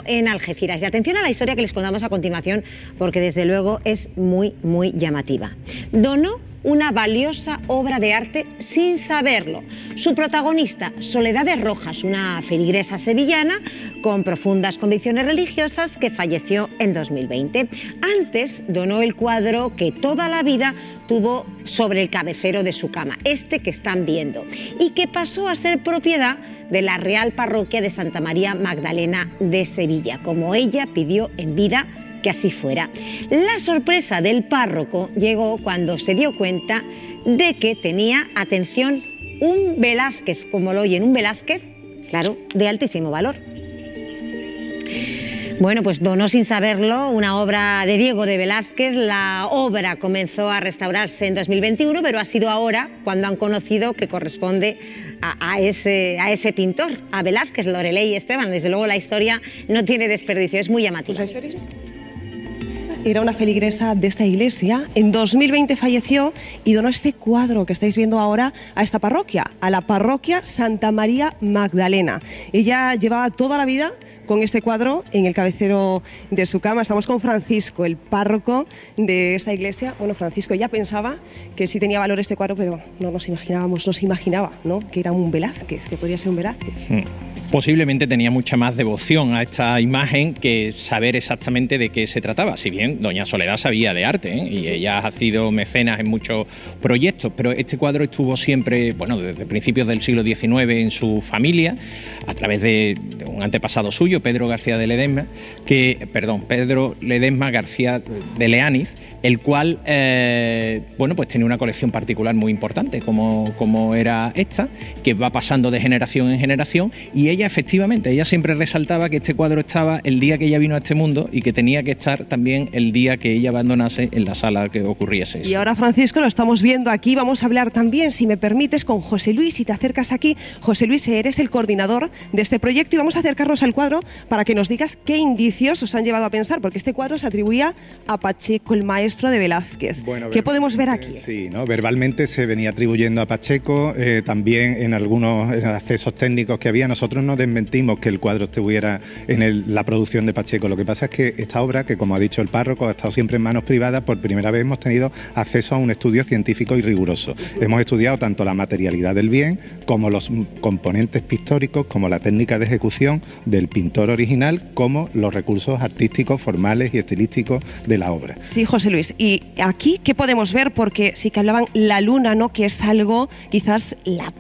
en Algeciras. Y atención a la historia que les contamos a continuación, porque desde luego es muy, muy llamativa. Donó una valiosa obra de arte sin saberlo. Su protagonista, Soledad de Rojas, una feligresa sevillana con profundas convicciones religiosas que falleció en 2020. Antes donó el cuadro que toda la vida tuvo sobre el cabecero de su cama, este que están viendo, y que pasó a ser propiedad de la Real Parroquia de Santa María Magdalena de Sevilla, como ella pidió en vida que así fuera. La sorpresa del párroco llegó cuando se dio cuenta de que tenía, atención, un Velázquez, como lo oyen, un Velázquez, claro, de altísimo valor. Bueno, pues donó sin saberlo una obra de Diego de Velázquez. La obra comenzó a restaurarse en 2021, pero ha sido ahora cuando han conocido que corresponde a ese pintor, a Velázquez, Loreley Esteban. Desde luego la historia no tiene desperdicio, es muy llamativa. Era una feligresa de esta iglesia, en 2020 falleció y donó este cuadro que estáis viendo ahora a esta parroquia, a la parroquia Santa María Magdalena. Ella llevaba toda la vida con este cuadro en el cabecero de su cama. Estamos con Francisco, el párroco de esta iglesia. Bueno, Francisco ya pensaba que sí tenía valor este cuadro, pero no nos imaginaba, ¿no?, que era un Velázquez, que podría ser un Velázquez. Posiblemente tenía mucha más devoción a esta imagen que saber exactamente de qué se trataba, si bien doña Soledad sabía de arte, y ella ha sido mecenas en muchos proyectos, pero este cuadro estuvo siempre, bueno, desde principios del siglo XIX en su familia, a través de un antepasado suyo, Pedro Ledesma García de Leániz, el cual, bueno, pues tiene una colección particular muy importante, como era esta, que va pasando de generación en generación, y ella efectivamente, ella siempre resaltaba que este cuadro estaba el día que ella vino a este mundo y que tenía que estar también el día que ella abandonase en la sala que ocurriese eso. Y ahora, Francisco, lo estamos viendo aquí, vamos a hablar también, si me permites, con José Luis, si te acercas aquí. José Luis, eres el coordinador de este proyecto y vamos a acercarnos al cuadro para que nos digas qué indicios os han llevado a pensar, porque este cuadro se atribuía a Pacheco, el maestro de Velázquez. Bueno, ¿qué podemos ver aquí? Sí, ¿no? Verbalmente se venía atribuyendo a Pacheco, también en algunos accesos técnicos que había. Nosotros no desmentimos que el cuadro estuviera en la producción de Pacheco. Lo que pasa es que esta obra, que como ha dicho el párroco, ha estado siempre en manos privadas, por primera vez hemos tenido acceso a un estudio científico y riguroso. Hemos estudiado tanto la materialidad del bien, como los componentes pictóricos, como la técnica de ejecución del pintor original, como los recursos artísticos, formales y estilísticos de la obra. Sí, José Luis. Y aquí, ¿qué podemos ver? Porque sí que hablaban la luna, ¿no?, que es algo, quizás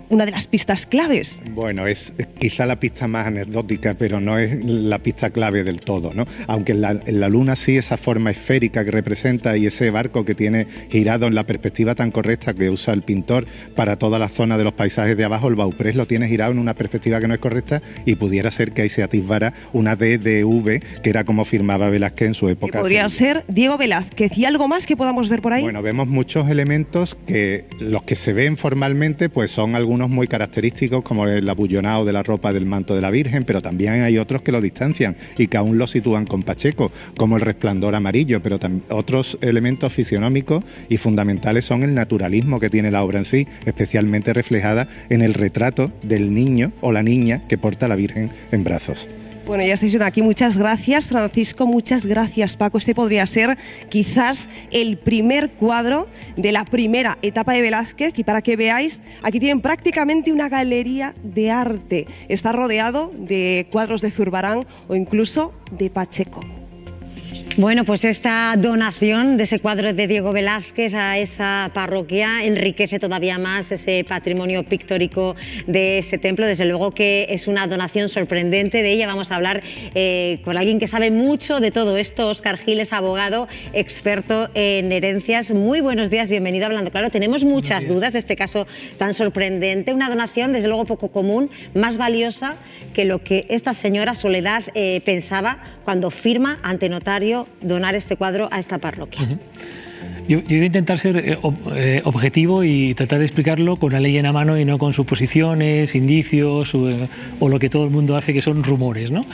una de las pistas claves. Bueno, es quizá la pista más anecdótica, pero no es la pista clave del todo, ¿no? Aunque en la luna sí, esa forma esférica que representa y ese barco que tiene girado en la perspectiva tan correcta que usa el pintor para toda la zona de los paisajes de abajo, el Bauprés lo tiene girado en una perspectiva que no es correcta y pudiera ser que ahí se atisbara una D de V, que era como firmaba Velázquez en su época. Podría ser Diego Velázquez. ¿Y algo más que podamos ver por ahí? Bueno, vemos muchos elementos que los que se ven formalmente pues son algunos muy característicos, como el abullonado de la ropa del manto de la Virgen, pero también hay otros que lo distancian y que aún lo sitúan con Pacheco, como el resplandor amarillo, pero otros elementos fisionómicos y fundamentales son el naturalismo que tiene la obra en sí, especialmente reflejada en el retrato del niño o la niña que porta a la Virgen en brazos. Bueno, ya estáis viendo aquí. Muchas gracias, Francisco. Muchas gracias, Paco. Este podría ser quizás el primer cuadro de la primera etapa de Velázquez. Y para que veáis, aquí tienen prácticamente una galería de arte. Está rodeado de cuadros de Zurbarán o incluso de Pacheco. Bueno, pues esta donación de ese cuadro de Diego Velázquez a esa parroquia enriquece todavía más ese patrimonio pictórico de ese templo. Desde luego que es una donación sorprendente. De ella vamos a hablar con alguien que sabe mucho de todo esto, Óscar Giles, abogado, experto en herencias. Muy buenos días, bienvenido a Hablando Claro. Tenemos muchas dudas de este caso tan sorprendente. Una donación, desde luego, poco común, más valiosa que lo que esta señora Soledad pensaba cuando firma ante notario donar este cuadro a esta parroquia. Yo voy a intentar ser objetivo y tratar de explicarlo con la ley en la mano y no con suposiciones, indicios o lo que todo el mundo hace, que son rumores, ¿no?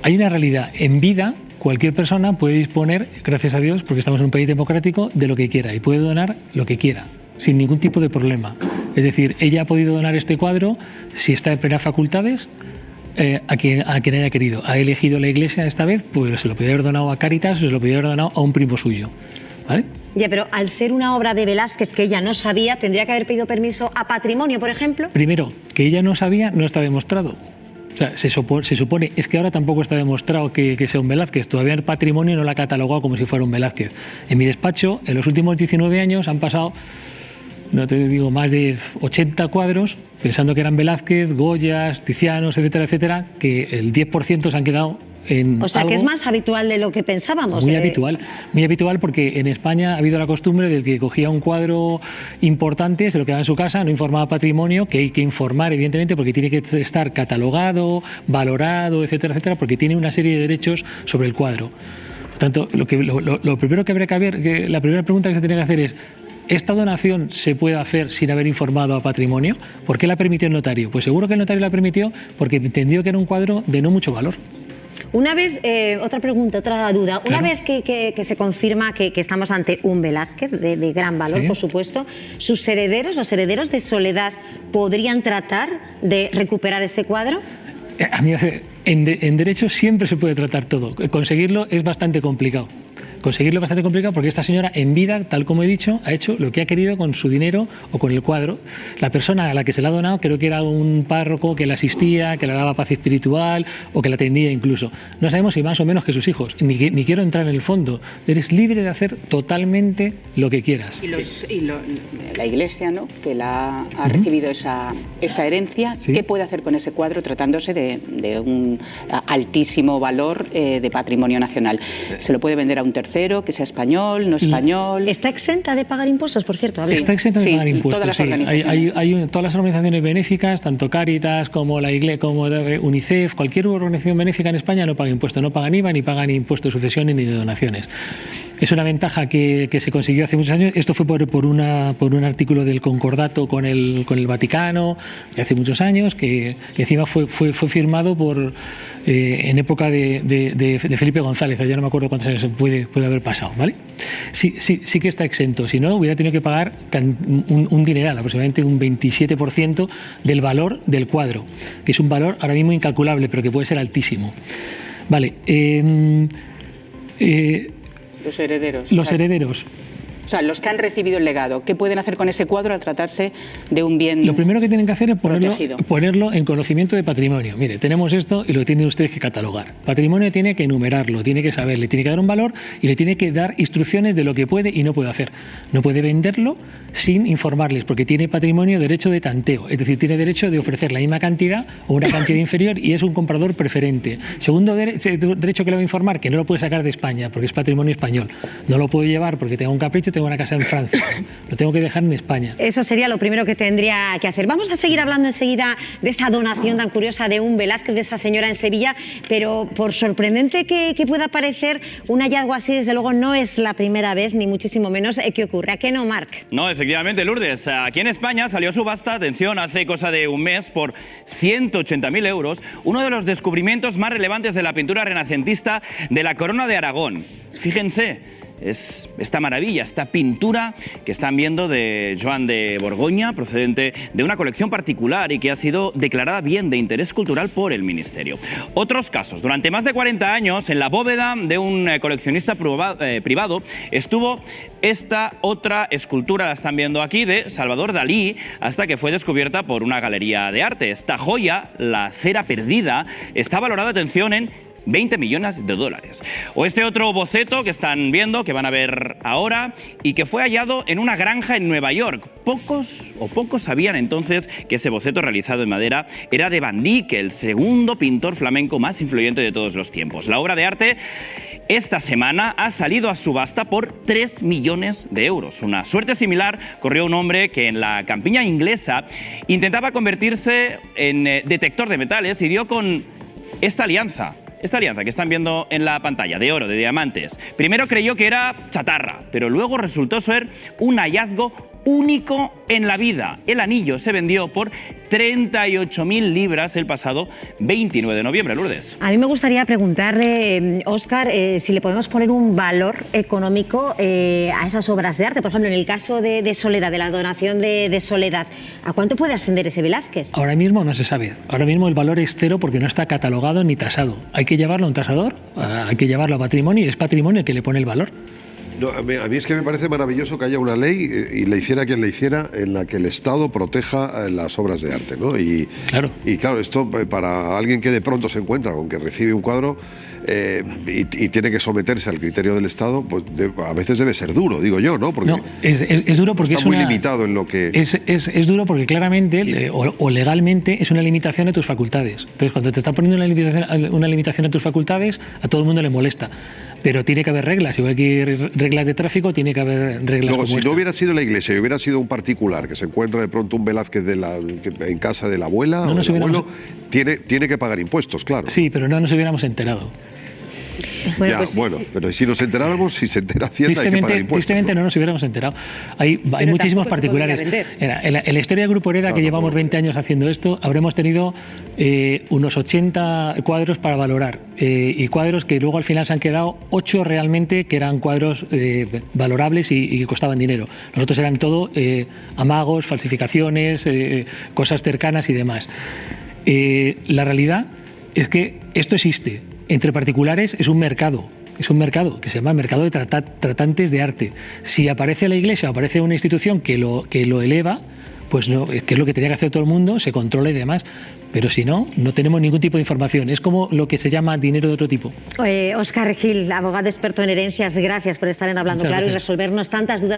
Hay una realidad. En vida, cualquier persona puede disponer, gracias a Dios, porque estamos en un país democrático, de lo que quiera y puede donar lo que quiera, sin ningún tipo de problema. Es decir, ella ha podido donar este cuadro si está en plenas facultades, a quien haya querido. Ha elegido la Iglesia esta vez, pues se lo podía haber donado a Cáritas o se lo podía haber donado a un primo suyo, ¿vale? Ya, pero al ser una obra de Velázquez que ella no sabía, ¿tendría que haber pedido permiso a Patrimonio, por ejemplo? Primero, que ella no sabía no está demostrado. O sea, se supone, es que ahora tampoco está demostrado que sea un Velázquez. Todavía el Patrimonio no lo ha catalogado como si fuera un Velázquez. En mi despacho, en los últimos 19 años han pasado, no te digo, más de 80 cuadros, pensando que eran Velázquez, Goyas, Tizianos, etcétera, etcétera, que el 10% se han quedado en O sea, algo que es más habitual de lo que pensábamos. muy habitual, porque en España ha habido la costumbre de que cogía un cuadro importante, se lo quedaba en su casa, no informaba a Patrimonio, que hay que informar, evidentemente, porque tiene que estar catalogado, valorado, etcétera, etcétera, porque tiene una serie de derechos sobre el cuadro. Por tanto, lo primero que habría que ver, la primera pregunta que se tiene que hacer es: ¿esta donación se puede hacer sin haber informado a Patrimonio? ¿Por qué la permitió el notario? Pues seguro que el notario la permitió porque entendió que era un cuadro de no mucho valor. Una vez, otra pregunta, otra duda. Claro. Una vez que se confirma que estamos ante un Velázquez de gran valor, Sí. por supuesto, sus herederos, los herederos de Soledad, ¿podrían tratar de recuperar ese cuadro? A mí, en derecho siempre se puede tratar todo. Conseguirlo es bastante complicado. Porque esta señora en vida, tal como he dicho, ha hecho lo que ha querido con su dinero o con el cuadro. La persona a la que se la ha donado creo que era un párroco que la asistía, que le daba paz espiritual o que la atendía incluso. No sabemos si más o menos que sus hijos. Ni quiero entrar en el fondo. Eres libre de hacer totalmente lo que quieras. La Iglesia, ¿no?, que ha recibido esa herencia, Sí. ¿qué puede hacer con ese cuadro tratándose de un altísimo valor de patrimonio nacional? ¿Se lo puede vender a un tercero, que sea español, no español? ¿Está exenta de pagar impuestos, por cierto? Sí. Está exenta de Sí, pagar impuestos. todas las sí. organizaciones. Todas las organizaciones benéficas, tanto Cáritas como la Iglesia, como UNICEF, cualquier organización benéfica en España no paga impuestos, no pagan IVA ni pagan impuestos de sucesiones ni de donaciones. Es una ventaja que se consiguió hace muchos años. Esto fue por un artículo del Concordato con el Vaticano de hace muchos años, que encima fue firmado en época de Felipe González. Ya no me acuerdo cuántos años puede haber pasado, ¿vale? Sí que está exento. Si no, hubiera tenido que pagar un dineral, aproximadamente un 27% del valor del cuadro, que es un valor ahora mismo incalculable, pero que puede ser altísimo. Vale. Los herederos. Los herederos. O sea, los que han recibido el legado, ¿qué pueden hacer con ese cuadro al tratarse de un bien Lo primero que tienen que hacer es protegido? ponerlo en conocimiento de patrimonio. Mire, tenemos esto y lo tienen ustedes que catalogar. Patrimonio tiene que enumerarlo, tiene que saber, le tiene que dar un valor y le tiene que dar instrucciones de lo que puede y no puede hacer. No puede venderlo sin informarles, porque tiene patrimonio derecho de tanteo, es decir, tiene derecho de ofrecer la misma cantidad o una cantidad inferior y es un comprador preferente. Segundo derecho que le va a informar, que no lo puede sacar de España, porque es patrimonio español. No lo puedo llevar porque tengo un capricho, tengo una casa en Francia. Lo tengo que dejar en España. Eso sería lo primero que tendría que hacer. Vamos a seguir hablando enseguida de esta donación tan curiosa de un Velázquez, de esa señora en Sevilla, pero por sorprendente que pueda parecer, un hallazgo así, desde luego, no es la primera vez, ni muchísimo menos, que ocurre. ¿A qué no, Marc? No, efectivamente, Lourdes. Aquí en España salió subasta, atención, hace cosa de un mes, por 180.000 euros, uno de los descubrimientos más relevantes de la pintura renacentista de la Corona de Aragón. Fíjense. Es esta maravilla, esta pintura que están viendo de Joan de Borgoña, procedente de una colección particular y que ha sido declarada bien de interés cultural por el Ministerio. Otros casos. Durante más de 40 años, en la bóveda de un coleccionista privado, estuvo esta otra escultura, la están viendo aquí, de Salvador Dalí, hasta que fue descubierta por una galería de arte. Esta joya, la cera perdida, está valorada, atención, en 20 millones de dólares. O este otro boceto que están viendo, que van a ver ahora, y que fue hallado en una granja en Nueva York. Pocos sabían entonces que ese boceto realizado en madera era de Van Dyck, el segundo pintor flamenco más influyente de todos los tiempos. La obra de arte esta semana ha salido a subasta por 3 millones de euros. Una suerte similar corrió un hombre que en la campiña inglesa intentaba convertirse en detector de metales y dio con esta alianza que están viendo en la pantalla, de oro, de diamantes. Primero creyó que era chatarra, pero luego resultó ser un hallazgo único en la vida. El anillo se vendió por 38.000 libras el pasado 29 de noviembre, Lourdes. A mí me gustaría preguntarle, Óscar, si le podemos poner un valor económico a esas obras de arte. Por ejemplo, en el caso de Soledad, de la donación de Soledad, ¿a cuánto puede ascender ese Velázquez? Ahora mismo no se sabe. Ahora mismo el valor es cero porque no está catalogado ni tasado. Hay que llevarlo a un tasador, hay que llevarlo a patrimonio y es patrimonio el que le pone el valor. No, a mí es que me parece maravilloso que haya una ley, y la hiciera quien la hiciera, en la que el Estado proteja las obras de arte, ¿no? Y claro, esto para alguien que de pronto se encuentra con que recibe un cuadro y tiene que someterse al criterio del Estado, pues a veces debe ser duro, digo yo, ¿no? Porque no, es duro porque está muy limitado en lo que... Es duro porque claramente o legalmente es una limitación a tus facultades. Entonces, cuando te están poniendo una limitación a tus facultades, a todo el mundo le molesta. Pero tiene que haber reglas, igual que hay reglas de tráfico, tiene que haber reglas. Luego, como si esta. no hubiera sido la iglesia y hubiera sido un particular que se encuentra de pronto un Velázquez en casa de la abuela o del abuelo, tiene que pagar impuestos, claro. Sí, pero no nos hubiéramos enterado. Bueno, pero si nos enteráramos, si se entera Hacienda, hay que pagar impuestos. Tristemente no nos hubiéramos enterado. Hay muchísimos particulares. En la historia del Grupo Hereda, que llevamos 20 años haciendo esto, habremos tenido unos 80 cuadros para valorar. Y cuadros que luego al final se han quedado 8 realmente, que eran cuadros valorables y que costaban dinero. Nosotros eran todo amagos, falsificaciones, cosas cercanas y demás. La realidad es que esto existe. Entre particulares es un mercado que se llama mercado de tratantes de arte. Si aparece la iglesia o aparece una institución que lo eleva, pues no, que es lo que tenía que hacer todo el mundo, se controla y demás. Pero si no, no tenemos ningún tipo de información. Es como lo que se llama dinero de otro tipo. Óscar Gil, abogado experto en herencias, gracias por estar en Hablando Claro y resolvernos tantas dudas.